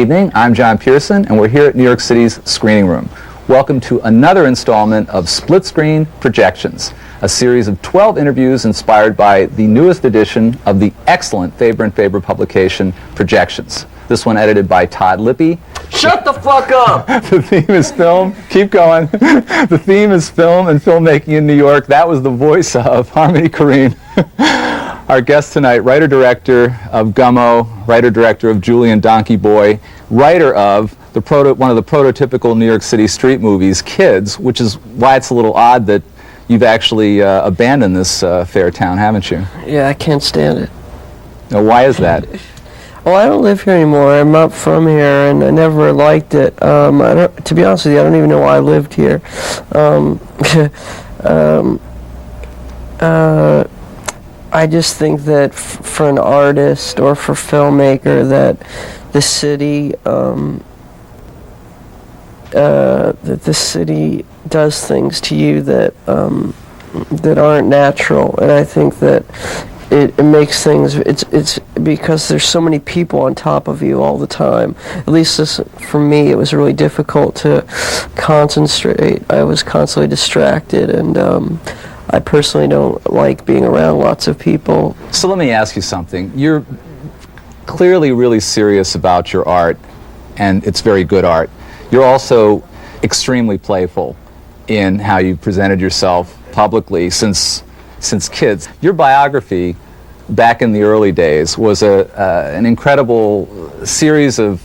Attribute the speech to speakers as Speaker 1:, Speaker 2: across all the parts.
Speaker 1: evening. I'm John Pearson, and we're here at New York City's Screening Room. Welcome to another installment of Split Screen Projections, a series of 12 interviews inspired by the newest edition of the excellent Faber and Faber publication, Projections. This one edited by Todd Lippy.
Speaker 2: Shut the fuck up!
Speaker 1: The theme is film. Keep going. The theme is film and filmmaking in New York. That was the voice of Harmony Korine. Our guest tonight, writer-director of Gummo, writer-director of Julian Donkey Boy, writer of one of the prototypical New York City street movies, Kids, which is why it's a little odd that you've actually abandoned this fair town, haven't you?
Speaker 2: Yeah, I can't stand it.
Speaker 1: Now, why is that?
Speaker 2: Well, I don't live here anymore. I'm not from here, and I never liked it. To be honest with you, I don't even know why I lived here. I just think that for an artist or for a filmmaker, that the city, does things to you that that aren't natural, and I think that it makes things. It's because there's so many people on top of you all the time. At least for me, it was really difficult to concentrate. I was constantly distracted, and I personally don't like being around lots of people.
Speaker 1: So let me ask you something. You're clearly really serious about your art, and it's very good art. You're also extremely playful in how you presented yourself publicly since kids. Your biography back in the early days was an incredible series of,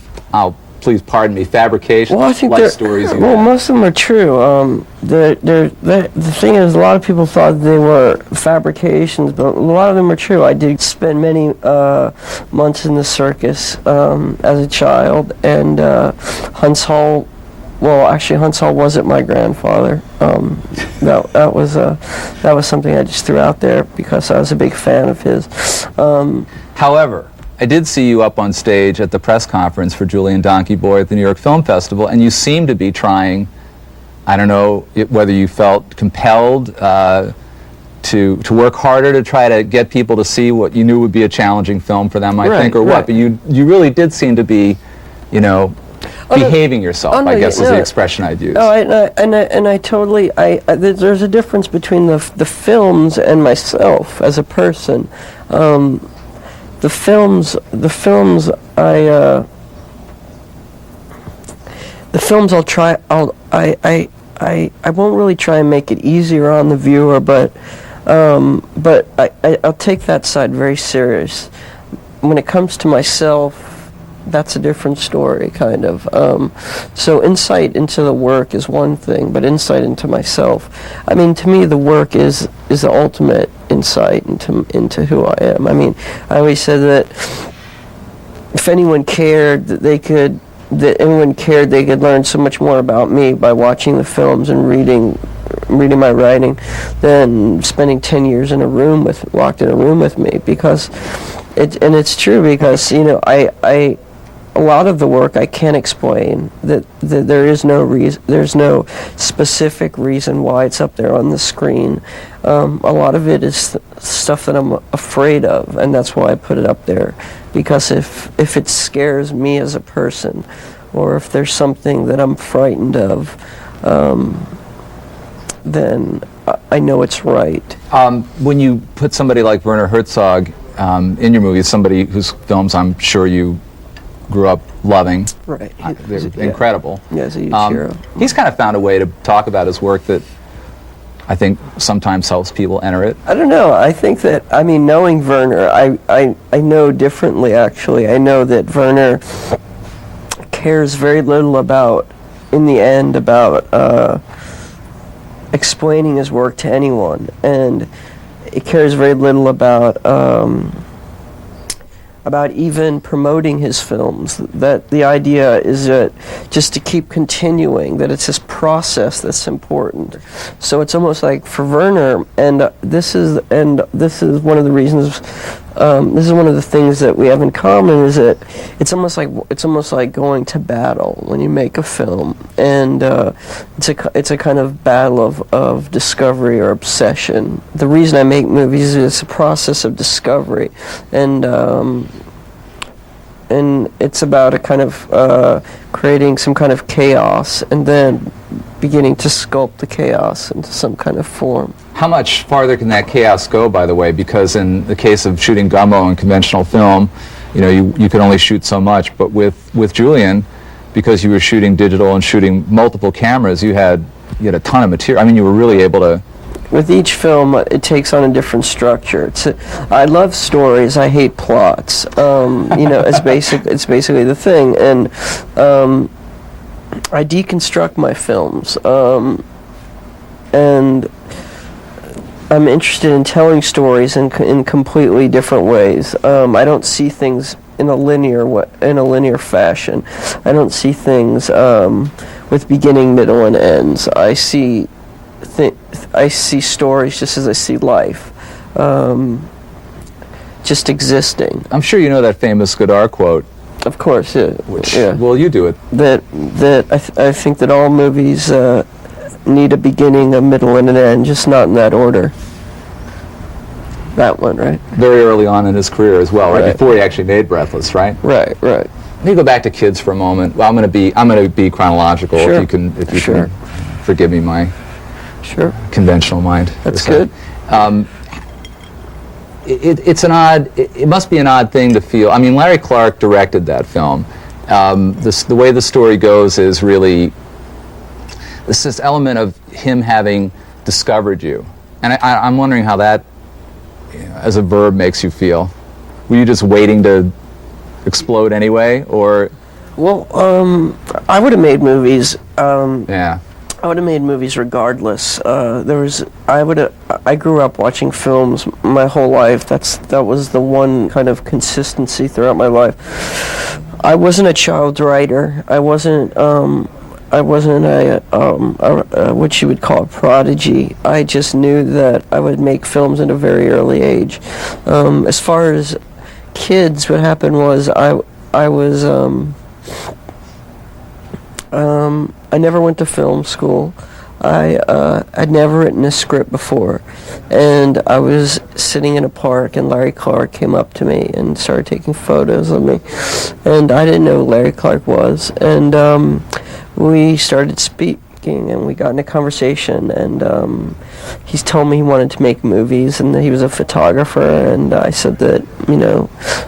Speaker 1: please pardon me, fabrications, life stories.
Speaker 2: Well, most of them are true. The thing is, a lot of people thought they were fabrications, but a lot of them are true. I did spend many months in the circus as a child, and Hunts Hall. Well, actually, Hunts Hall wasn't my grandfather. That was something I just threw out there because I was a big fan of his.
Speaker 1: However, I did see you up on stage at the press conference for Julian Donkey Boy at the New York Film Festival, and you seemed to be trying, I don't know whether you felt compelled to work harder to try to get people to see what you knew would be a challenging film for them, I think, or what, but you really did seem to be, behaving yourself, I guess is the expression I'd use.
Speaker 2: Oh, and I totally, there's a difference between the films and myself as a person. The films I won't really try and make it easier on the viewer, but I'll take that side very serious. When it comes to myself, that's a different story, kind of. So insight into the work is one thing, but insight into myself, I mean, to me, the work is the ultimate insight into who I am. I mean, I always said that if anyone cared, they could learn so much more about me by watching the films and reading my writing than spending 10 years locked in a room with me, because it's true, because a lot of the work I can't explain. That there is no reason. There's no specific reason why it's up there on the screen. A lot of it is stuff that I'm afraid of, and that's why I put it up there. Because if it scares me as a person, or if there's something that I'm frightened of, then I know it's right.
Speaker 1: When you put somebody like Werner Herzog in your movie, somebody whose films I'm sure you grew up loving.
Speaker 2: Right.
Speaker 1: They're incredible.
Speaker 2: Yeah, he's a huge hero.
Speaker 1: He's kind of found a way to talk about his work that I think sometimes helps people enter it.
Speaker 2: I don't know. I think that, knowing Werner, I know differently, actually. I know that Werner cares very little about explaining his work to anyone, and he cares very little about even promoting his films. That the idea is that just to keep continuing, that it's this process that's important. So it's almost like for Werner, and this is one of the reasons. This is one of the things that we have in common, is that it's almost like going to battle when you make a film, and it's a kind of battle of discovery or obsession. The reason I make movies is it's a process of discovery, and and it's about a kind of creating some kind of chaos and then beginning to sculpt the chaos into some kind of form.
Speaker 1: How much farther can that chaos go, by the way? Because in the case of shooting gummo in conventional film, you know, you could only shoot so much. But with Julian, because you were shooting digital and shooting multiple cameras, you had a ton of material. I mean, you were really able to.
Speaker 2: With each film, it takes on a different structure. I love stories. I hate plots. You know, it's basically the thing. And I deconstruct my films, and I'm interested in telling stories in completely different ways. I don't see things in a linear fashion. I don't see things with beginning, middle, and ends. I see stories just as I see life, just existing.
Speaker 1: I'm sure you know that famous Godard quote.
Speaker 2: Of course, yeah.
Speaker 1: Well, you do it.
Speaker 2: I think that all movies need a beginning, a middle, and an end, just not in that order. That one, right?
Speaker 1: Very early on in his career as well, right?
Speaker 2: Right.
Speaker 1: Before he actually made Breathless, right?
Speaker 2: Right.
Speaker 1: Let me go back to kids for a moment. Well, I'm going to be chronological.
Speaker 2: Sure.
Speaker 1: If you can forgive me my conventional mind.
Speaker 2: That's good.
Speaker 1: It must be an odd thing to feel. I mean, Larry Clark directed that film. The way the story goes is really this element of him having discovered you, and I'm wondering how that, as a verb, makes you feel. Were you just waiting to explode anyway, or?
Speaker 2: Well, I would have made movies.
Speaker 1: Yeah.
Speaker 2: I would have made movies regardless. I grew up watching films my whole life. That was the one kind of consistency throughout my life. I wasn't a child writer. I wasn't what you would call a prodigy. I just knew that I would make films at a very early age. As far as kids, what happened was I never went to film school. I'd never written a script before, and I was sitting in a park, and Larry Clark came up to me and started taking photos of me, and I didn't know who Larry Clark was, and we started speaking, and we got in a conversation, and he's told me he wanted to make movies, and that he was a photographer, and I said that,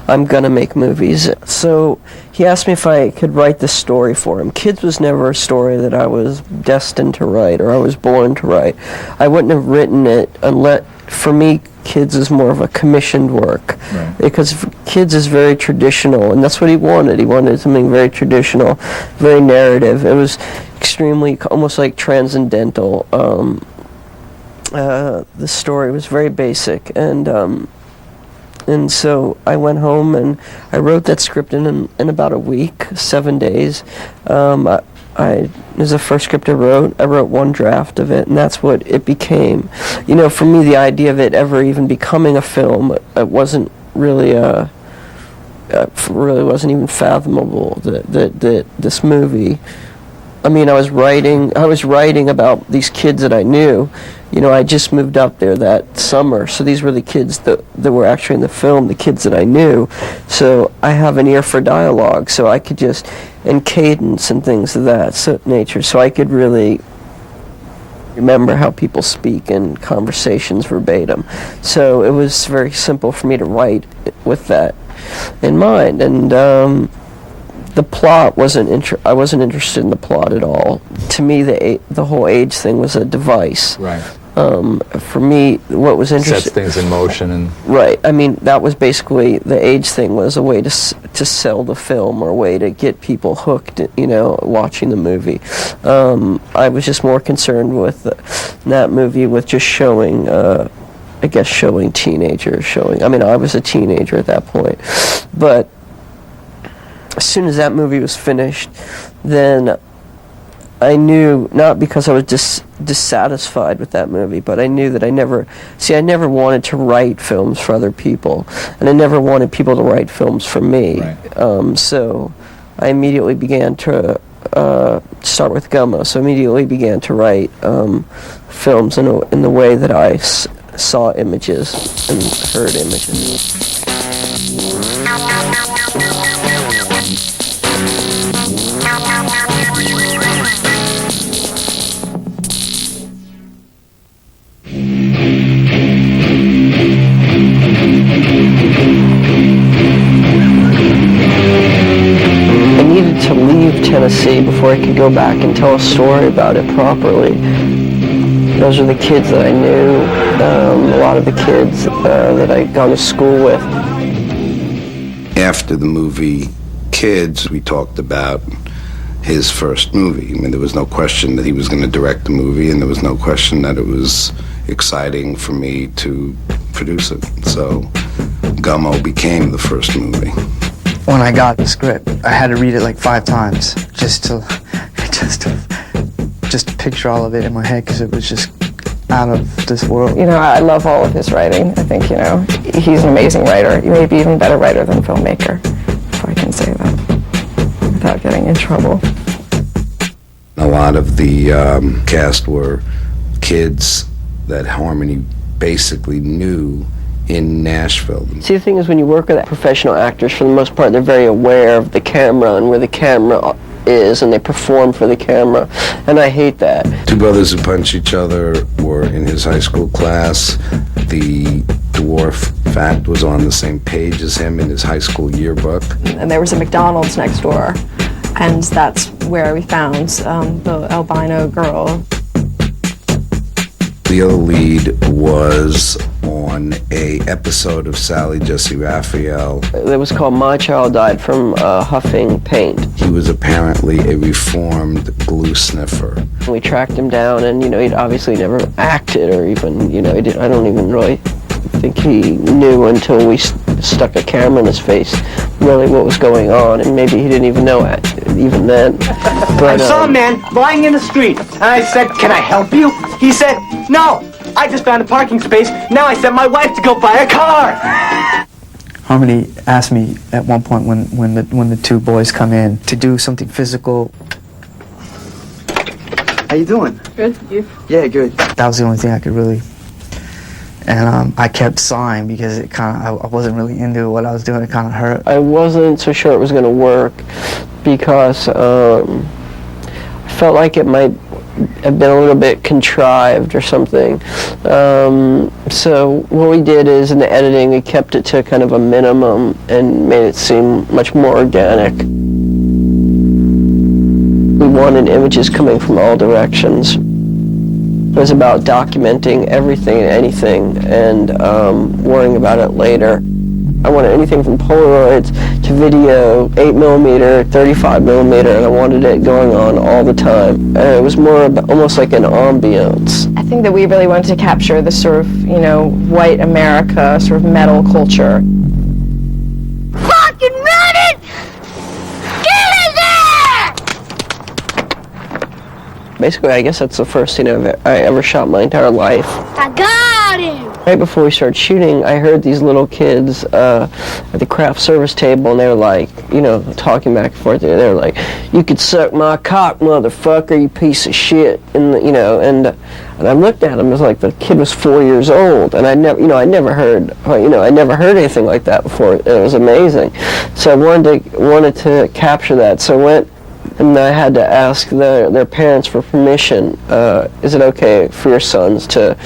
Speaker 2: I'm gonna make movies. So he asked me if I could write the story for him. Kids was never a story that I was destined to write, or I was born to write. I wouldn't have written it unless, for me, Kids is more of a commissioned work. Right. Because Kids is very traditional, and that's what he wanted. He wanted something very traditional, very narrative. It was extremely, almost like transcendental. The story was very basic, and so I went home and I wrote that script in about a week, 7 days. It was the first script I wrote. I wrote one draft of it, and that's what it became. For me, the idea of it ever even becoming a film, it wasn't really wasn't even fathomable. That this movie. I mean, I was writing about these kids that I knew. I just moved up there that summer, so these were the kids that were actually in the film, the kids that I knew. So I have an ear for dialogue, so I could and cadence and things of that nature, so I could really remember how people speak in conversations verbatim. So it was very simple for me to write with that in mind, and the plot I wasn't interested in the plot at all. To me, the whole age thing was a device.
Speaker 1: Right.
Speaker 2: For me, what was interesting...
Speaker 1: Sets things in motion and...
Speaker 2: Right. I mean, that was basically, the age thing was a way to sell the film, or a way to get people hooked, watching the movie. I was just more concerned with that movie with just showing, showing teenagers, I mean, I was a teenager at that point. But as soon as that movie was finished, then I knew, not because I was dissatisfied with that movie, but I knew that I never wanted to write films for other people, and I never wanted people to write films for me. Right. So I immediately began to start with Gummo, so I immediately began to write films in the way that I saw images and heard images. to see before I could go back and tell a story about it properly. Those are the kids that I knew, a lot of the kids that I'd gone to school with.
Speaker 3: After the movie Kids, we talked about his first movie. I mean, there was no question that he was going to direct the movie, and there was no question that it was exciting for me to produce it. So Gummo became the first movie.
Speaker 4: When I got the script, I had to read it like 5 times just to picture all of it in my head, because it was just out of this world.
Speaker 5: You know, I love all of his writing. I think, you know, he's an amazing writer. He may be even better writer than filmmaker, if I can say that without getting in trouble.
Speaker 3: A lot of the cast were kids that Harmony basically knew in Nashville.
Speaker 2: See, the thing is, when you work with professional actors, for the most part, they're very aware of the camera and where the camera is, and they perform for the camera, and I hate that.
Speaker 3: Two Brothers Who Punch Each Other were in his high school class. The dwarf Fat was on the same page as him in his high school yearbook.
Speaker 6: And there was a McDonald's next door, and that's where we found the albino girl.
Speaker 3: The other lead was on a episode of Sally Jesse Raphael.
Speaker 2: It was called My Child Died from Huffing Paint.
Speaker 3: He was apparently a reformed glue sniffer.
Speaker 2: We tracked him down, and, you know, he'd obviously never acted, or even, you know, I don't even really think he knew until we stuck a camera in his face really what was going on, and maybe he didn't even know it even then. But,
Speaker 7: I saw a man lying in the street, and I said, "Can I help you?" He said, "No, I just found a parking space. Now I sent my wife to go buy a car."
Speaker 4: Harmony asked me at one point when the 2 boys come in to do something physical.
Speaker 7: How you doing?
Speaker 6: Good, you?
Speaker 7: Yeah, good.
Speaker 4: That was the only thing I could really. And I kept sighing because it I wasn't really into what I was doing. It kind of hurt.
Speaker 2: I wasn't so sure it was going to work because I felt like it might have been a little bit contrived or something. So what we did is, in the editing, we kept it to kind of a minimum and made it seem much more organic. We wanted images coming from all directions. It was about documenting everything and anything, and worrying about it later. I wanted anything from Polaroids to video, 8mm, 35mm, and I wanted it going on all the time. And it was more almost like an ambiance.
Speaker 5: I think that we really wanted to capture the sort of, you know, white America sort of metal culture.
Speaker 8: Fucking run it! Get in there!
Speaker 2: Basically, I guess that's the first scene I ever shot in my entire life.
Speaker 8: I got him!
Speaker 2: Right before we started shooting, I heard these little kids at the craft service table, and they were like, you know, talking back and forth. They were like, "You could suck my cock, motherfucker, you piece of shit." And, you know, and I looked at him, it was like the kid was 4 years old, and I never heard anything like that before. It was amazing. So I wanted to capture that. So I went, and I had to ask their parents for permission. Is it okay for your sons to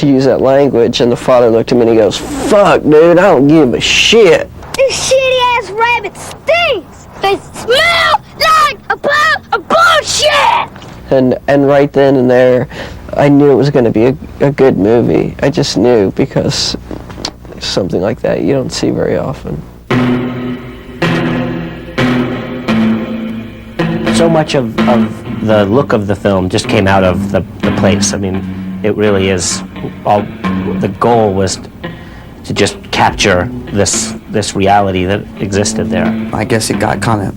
Speaker 2: use that language? And the father looked at me and he goes, "Fuck, dude, I don't give a shit."
Speaker 8: This shitty-ass rabbit stinks! They smell like a pile of bullshit!
Speaker 2: And right then and there, I knew it was going to be a good movie. I just knew, because something like that you don't see very often.
Speaker 9: So much of the look of the film just came out of the place. I mean, it really is all. The goal was to just capture this reality that existed there.
Speaker 4: I guess it got kind of,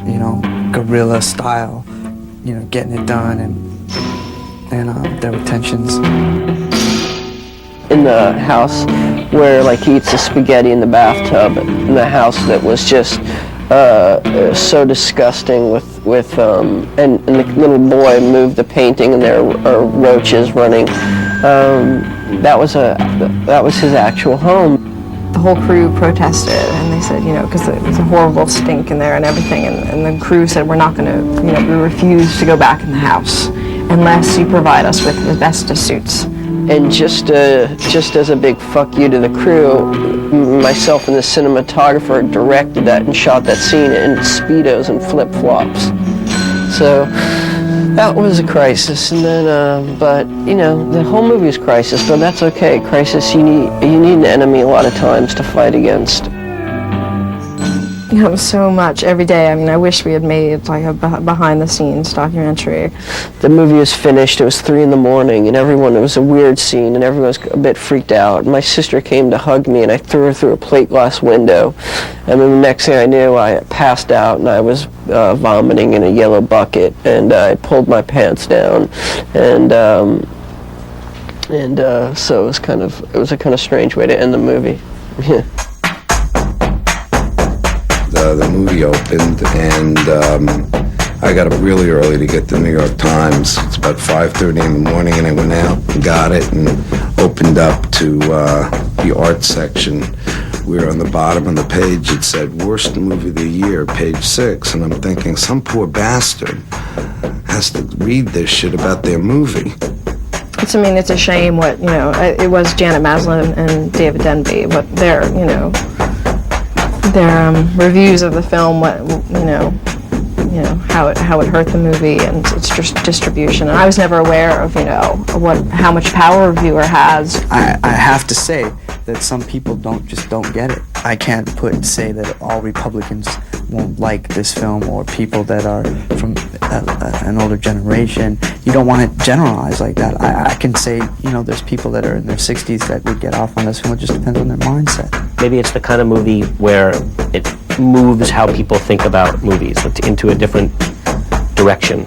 Speaker 4: you know, guerrilla style, you know, getting it done, and there were tensions.
Speaker 2: In the house where, like, he eats the spaghetti in the bathtub, in the house that was just so disgusting with and the little boy moved the painting, and there are roaches running. That was his actual home.
Speaker 5: The whole crew protested, and they said, you know, because it was a horrible stink in there and everything, and the crew said, "We're not going to, you know, we refuse to go back in the house unless you provide us with asbestos suits."
Speaker 2: And just as a big fuck you to the crew, myself and the cinematographer directed that and shot that scene in Speedos and flip-flops. So that was a crisis. And then, but you know, the whole movie is crisis, but that's okay. Crisis, you need an enemy a lot of times to fight against.
Speaker 6: You know, so much every day. I mean, I wish we had made like a behind-the-scenes documentary.
Speaker 2: The movie was finished. It was 3 in the morning, and it was a weird scene, and everyone was a bit freaked out. My sister came to hug me, and I threw her through a plate glass window. And then the next thing I knew, I passed out, and I was vomiting in a yellow bucket, and I pulled my pants down, and so it was a kind of strange way to end the movie.
Speaker 3: The movie opened, and I got up really early to get the New York Times. It's about 5:30 in the morning, and I went out and got it and opened up to the art section. We were on the bottom of the page. It said, worst movie of the year, page 6. And I'm thinking, some poor bastard has to read this shit about their movie.
Speaker 6: I mean, it's a shame what, you know, it was Janet Maslin and David Denby, what their reviews of the film, what, you know, how it hurt the movie and its distribution. And I was never aware of, you know, how much power a viewer has.
Speaker 4: I have to say that some people don't get it. I can't say that all Republicans won't like this film, or people that are from an older generation. You don't want to generalize like that. I can say, you know, there's people that are in their 60s that would get off on this film. It just depends on their mindset.
Speaker 9: Maybe it's the kind of movie where it moves how people think about movies into a different direction.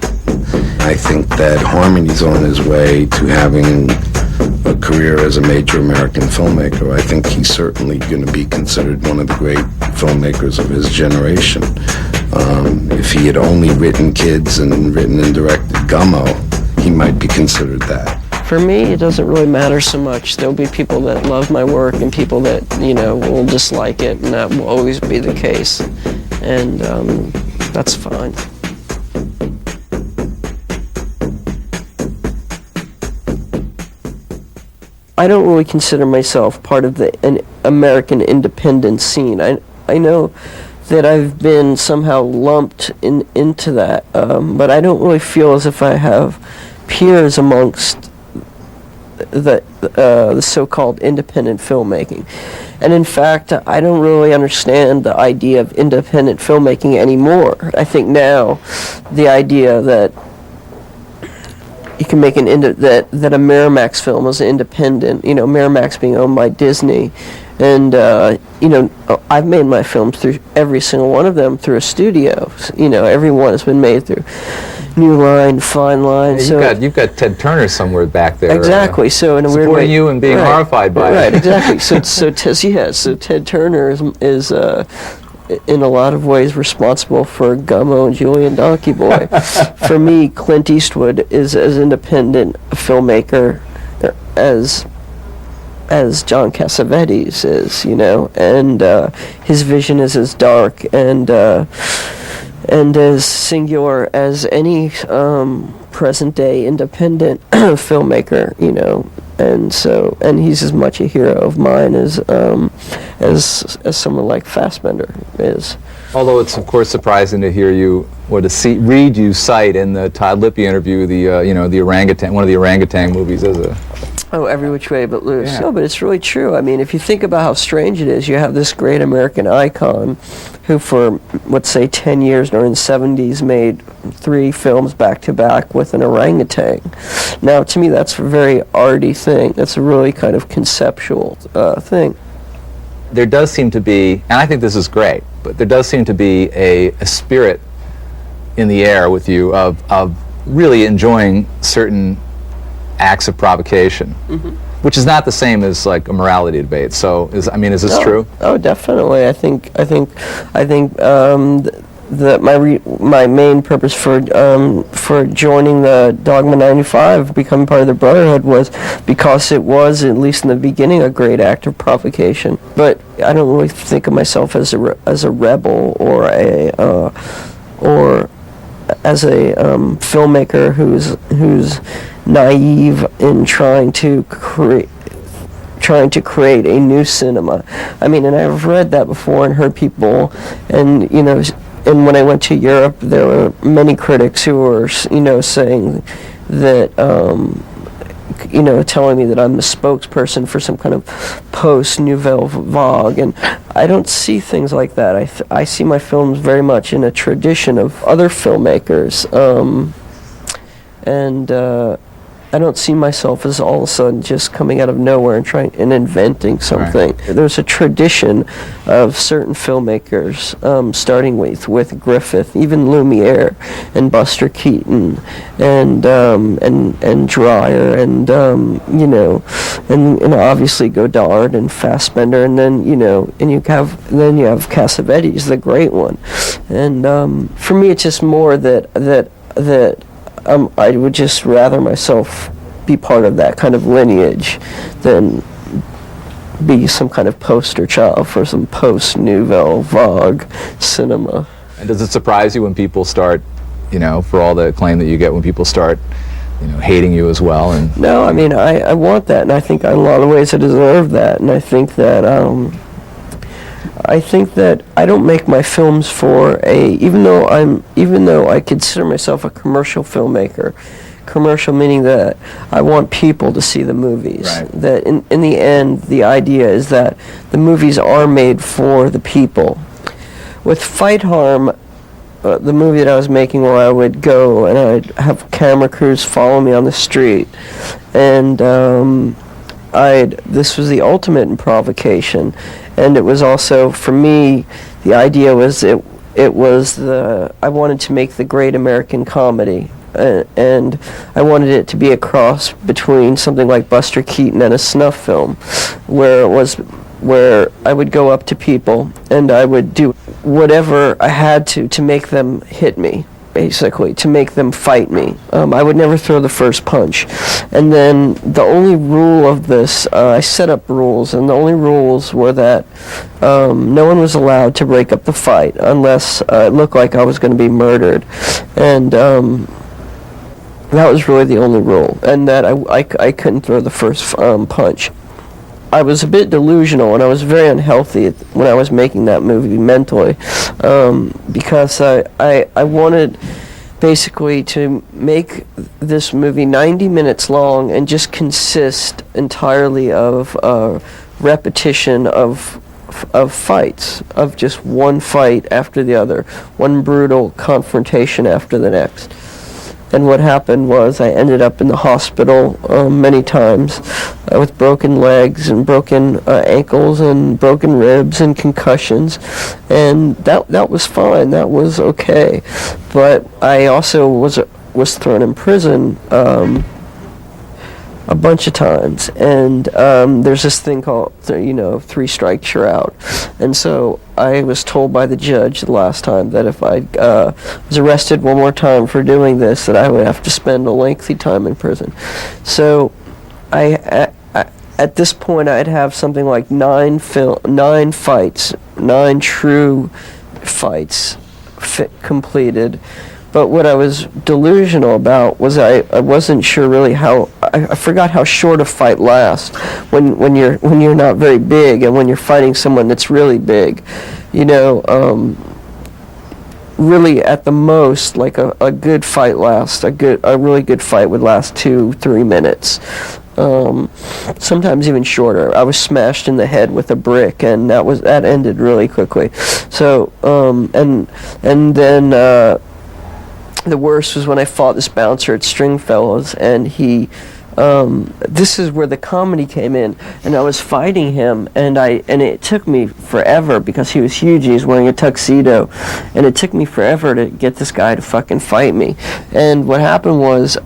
Speaker 3: I think that Harmony's on his way to having a career as a major American filmmaker. I think he's certainly going to be considered one of the great filmmakers of his generation. If he had only written Kids and written and directed Gummo, he might be considered that.
Speaker 2: For me, it doesn't really matter so much. There'll be people that love my work and people that, you know, will dislike it, and that will always be the case. And that's fine. I don't really consider myself part of an American independent scene. I know that I've been somehow lumped into that, but I don't really feel as if I have peers amongst the so-called independent filmmaking. And in fact, I don't really understand the idea of independent filmmaking anymore. I think now the idea that you can make that a Miramax film is independent, you know, Miramax being owned by Disney, and you know, I've made my films through every single one of them through a studio. You know, every one has been made through New Line, Fine Line.
Speaker 1: Yeah,
Speaker 2: so
Speaker 1: you've got Ted Turner somewhere back there.
Speaker 2: Exactly. So in a weird way,
Speaker 1: supporting you and being horrified by it.
Speaker 2: Right. Exactly. So Ted Turner is in a lot of ways responsible for Gummo and Julian Donkey Boy. For me, Clint Eastwood is as independent a filmmaker as John Cassavetes is, you know, and his vision is as dark and as singular as any present-day independent filmmaker, you know. And he's as much a hero of mine as someone like Fassbender is.
Speaker 1: Although it's of course surprising to hear you read you cite in the Todd Lippy interview the orangutan, one of the orangutan movies as a.
Speaker 2: Oh, Every Which Way But Loose.
Speaker 1: Yeah.
Speaker 2: No, but it's really true. I mean, if you think about how strange it is, you have this great American icon who for, let's say, 10 years during the 70s made 3 films back-to-back with an orangutan. Now, to me, that's a very arty thing. That's a really kind of conceptual thing.
Speaker 1: There does seem to be, and I think this is great, but there does seem to be a spirit in the air with you of really enjoying certain acts of provocation, which is not the same as like a morality debate. So, is this true?
Speaker 2: Oh, definitely. I think that my main purpose for joining the Dogma 95, becoming part of the Brotherhood, was because it was, at least in the beginning, a great act of provocation. But I don't really think of myself as a rebel or as a filmmaker whose naive in trying to create a new cinema. I mean, and I've read that before and heard people, and and when I went to Europe, there were many critics who were, saying that, telling me that I'm the spokesperson for some kind of post-Nouvelle Vague, and I don't see things like that. I see my films very much in a tradition of other filmmakers, and I don't see myself as all of a sudden just coming out of nowhere and trying and inventing something. Right. There's a tradition of certain filmmakers, starting with Griffith, even Lumiere, and Buster Keaton, and Dreyer, and and obviously Godard and Fassbender, and then you have Cassavetes, the great one, and for me it's just more that I would just rather myself be part of that kind of lineage than be some kind of poster child for some post-Nouvelle Vague cinema.
Speaker 1: And does it surprise you when people start, for all the acclaim that you get, when people start, hating you as well? And
Speaker 2: no, I mean, I want that, and I think in a lot of ways I deserve that, and I think that I don't make my films for even though I consider myself a commercial filmmaker, commercial meaning that I want people to see the movies. Right. That in the end, the idea is that the movies are made for the people. With Fight Harm, the movie that I was making, where I would go and I'd have camera crews follow me on the street, and this was the ultimate in provocation, and it was also, for me, the idea was I wanted to make the great American comedy, and I wanted it to be a cross between something like Buster Keaton and a snuff film, where I would go up to people and I would do whatever I had to make them hit me, basically, to make them fight me. I would never throw the first punch. And then the only rule of this, I set up rules, and the only rules were that no one was allowed to break up the fight unless it looked like I was going to be murdered. And that was really the only rule, and that I couldn't throw the first punch. I was a bit delusional, and I was very unhealthy when I was making that movie mentally, because I wanted basically to make this movie 90 minutes long and just consist entirely of repetition of fights, of just one fight after the other, one brutal confrontation after the next. And what happened was I ended up in the hospital many times with broken legs and broken ankles and broken ribs and concussions, and that was fine. That was okay. But I also was thrown in prison a bunch of times, and there's this thing called 3 strikes you're out. And so I was told by the judge the last time that if I was arrested one more time for doing this, that I would have to spend a lengthy time in prison. So at this point I'd have something like 9 fights, 9 true fights completed. But what I was delusional about was I wasn't sure really how, I forgot how short a fight lasts when you're not very big, and when you're fighting someone that's really big. Really at the most, like a good fight lasts, a really good fight would last 2-3 minutes. Sometimes even shorter. I was smashed in the head with a brick, and that ended really quickly. So and then the worst was when I fought this bouncer at Stringfellows, and this is where the comedy came in, and I was fighting him, and it took me forever because he was huge, he was wearing a tuxedo, and it took me forever to get this guy to fucking fight me. And what happened was,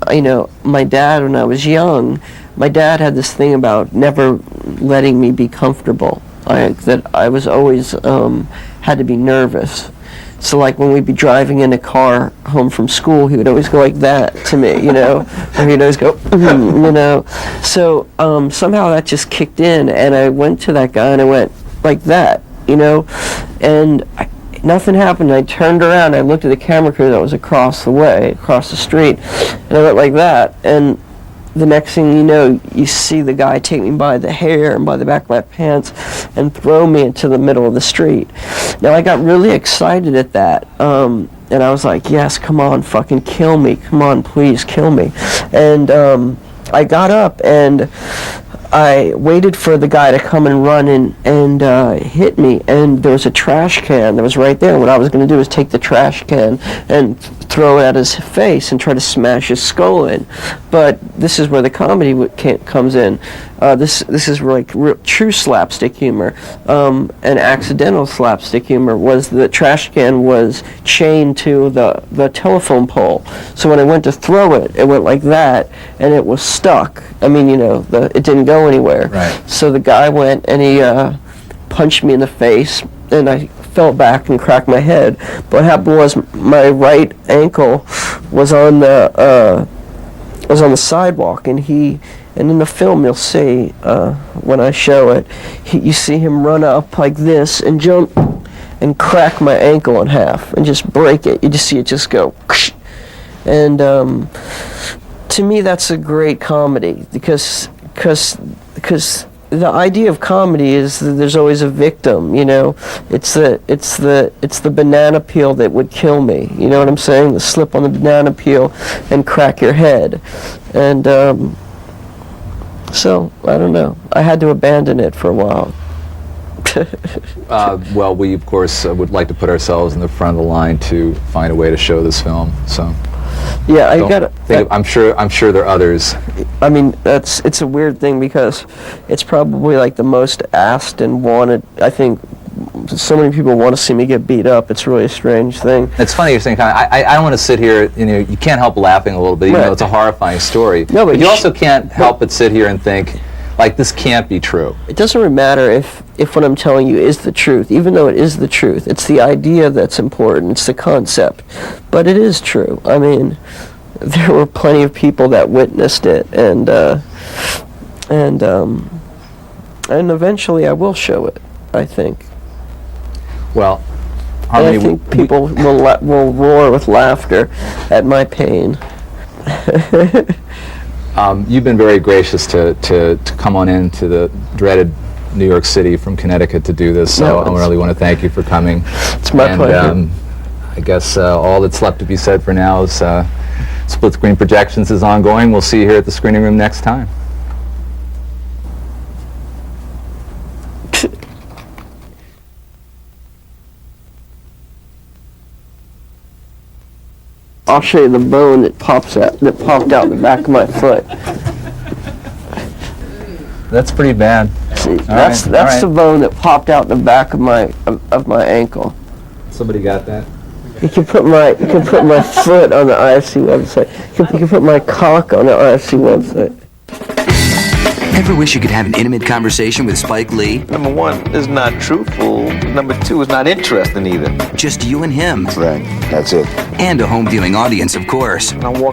Speaker 2: my dad, when I was young, my dad had this thing about never letting me be comfortable, that I was always had to be nervous. So like when we'd be driving in a car home from school, he would always go like that to me, or he'd always go, So somehow that just kicked in, and I went to that guy and I went like that, and nothing happened. I turned around, I looked at the camera crew that was across the street, and I went like that, and the next thing you know, you see the guy take me by the hair and by the back of my pants and throw me into the middle of the street. Now, I got really excited at that, and I was like, yes, come on, fucking kill me. Come on, please, kill me. And I got up, and I waited for the guy to come and run and hit me, and there was a trash can that was right there. What I was going to do was take the trash can and throw it at his face and try to smash his skull in. But this is where the comedy comes in. This is like true slapstick humor. And accidental slapstick humor was the trash can was chained to the telephone pole. So when I went to throw it, it went like that, and it was stuck. I mean, you know, it didn't go anywhere.
Speaker 1: Right.
Speaker 2: So the guy went and he punched me in the face, and I fell back and cracked my head. But what happened was my right ankle was on the sidewalk, and in the film you'll see when I show it, you see him run up like this and jump and crack my ankle in half and just break it. You just see it just go, and to me that's a great comedy because the idea of comedy is that there's always a victim, you know. It's the banana peel that would kill me. You know what I'm saying? The slip on the banana peel and crack your head. And so I don't know. I had to abandon it for a while.
Speaker 1: Well, we of course would like to put ourselves in the front of the line to find a way to show this film. So.
Speaker 2: Yeah, I got it.
Speaker 1: I'm sure there are others.
Speaker 2: I mean, it's a weird thing because it's probably like the most asked and wanted. I think so many people want to see me get beat up. It's really a strange thing.
Speaker 1: It's funny you're saying. I don't want to sit here. You know, you can't help laughing a little bit, even though it's a horrifying story.
Speaker 2: No, but
Speaker 1: you also can't help but sit here and think, like, this can't be true.
Speaker 2: It doesn't really matter if what I'm telling you is the truth, even though it is the truth. It's the idea that's important. It's the concept. But it is true. I mean, there were plenty of people that witnessed it, and eventually I will show it, I think.
Speaker 1: Well,
Speaker 2: and I think people will roar with laughter at my pain.
Speaker 1: You've been very gracious to come on into the dreaded New York City from Connecticut to do this, so I really want to thank you for coming.
Speaker 2: It's my pleasure.
Speaker 1: I guess all that's left to be said for now is Split Screen Projections is ongoing. We'll see you here at the screening room next time.
Speaker 2: I'll show you the bone that popped out the back of my foot.
Speaker 1: That's pretty bad.
Speaker 2: See, that's the bone that popped out the back of my ankle.
Speaker 1: Somebody got that?
Speaker 2: You can put my foot on the IFC website. You can put my cock on the IFC website.
Speaker 10: Ever wish you could have an intimate conversation with Spike Lee?
Speaker 11: Number one, is not truthful. Number two, is not interesting either.
Speaker 10: Just you and him.
Speaker 3: Right, that's it.
Speaker 10: And a home viewing audience, of course.
Speaker 11: And I walk